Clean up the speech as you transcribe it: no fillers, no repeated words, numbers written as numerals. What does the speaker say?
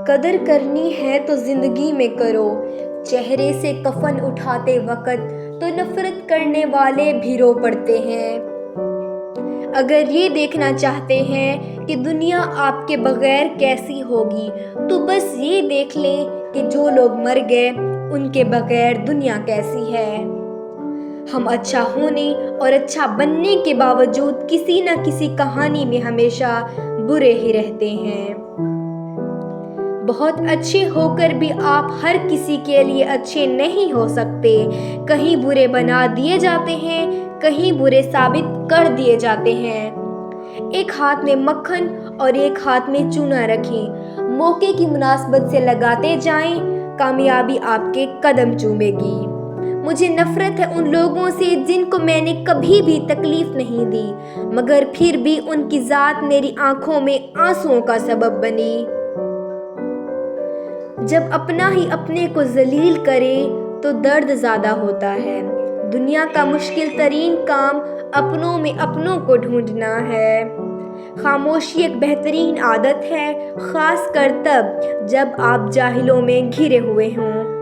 قدر کرنی ہے تو زندگی میں کرو، چہرے سے کفن اٹھاتے وقت تو نفرت کرنے والے بھی رو پڑتے ہیں۔ اگر یہ دیکھنا چاہتے ہیں کہ دنیا آپ کے بغیر کیسی ہوگی تو بس یہ دیکھ لیں کہ جو لوگ مر گئے ان کے بغیر دنیا کیسی ہے۔ ہم اچھا ہونے اور اچھا بننے کے باوجود کسی نہ کسی کہانی میں ہمیشہ برے ہی رہتے ہیں۔ بہت اچھے ہو کر بھی آپ ہر کسی کے لیے اچھے نہیں ہو سکتے، کہیں برے بنا دیے جاتے ہیں، کہیں برے ثابت کر دیے جاتے ہیں۔ ایک ہاتھ میں مکھن اور ایک ہاتھ میں چونا رکھیں، موقع کی مناسبت سے لگاتے جائیں، کامیابی آپ کے قدم چومے گی۔ مجھے نفرت ہے ان لوگوں سے جن کو میں نے کبھی بھی تکلیف نہیں دی، مگر پھر بھی ان کی ذات میری آنکھوں میں آنسوؤں کا سبب بنی۔ جب اپنا ہی اپنے کو ذلیل کرے تو درد زیادہ ہوتا ہے۔ دنیا کا مشکل ترین کام اپنوں میں اپنوں کو ڈھونڈنا ہے۔ خاموشی ایک بہترین عادت ہے، خاص کر تب جب آپ جاہلوں میں گھرے ہوئے ہوں۔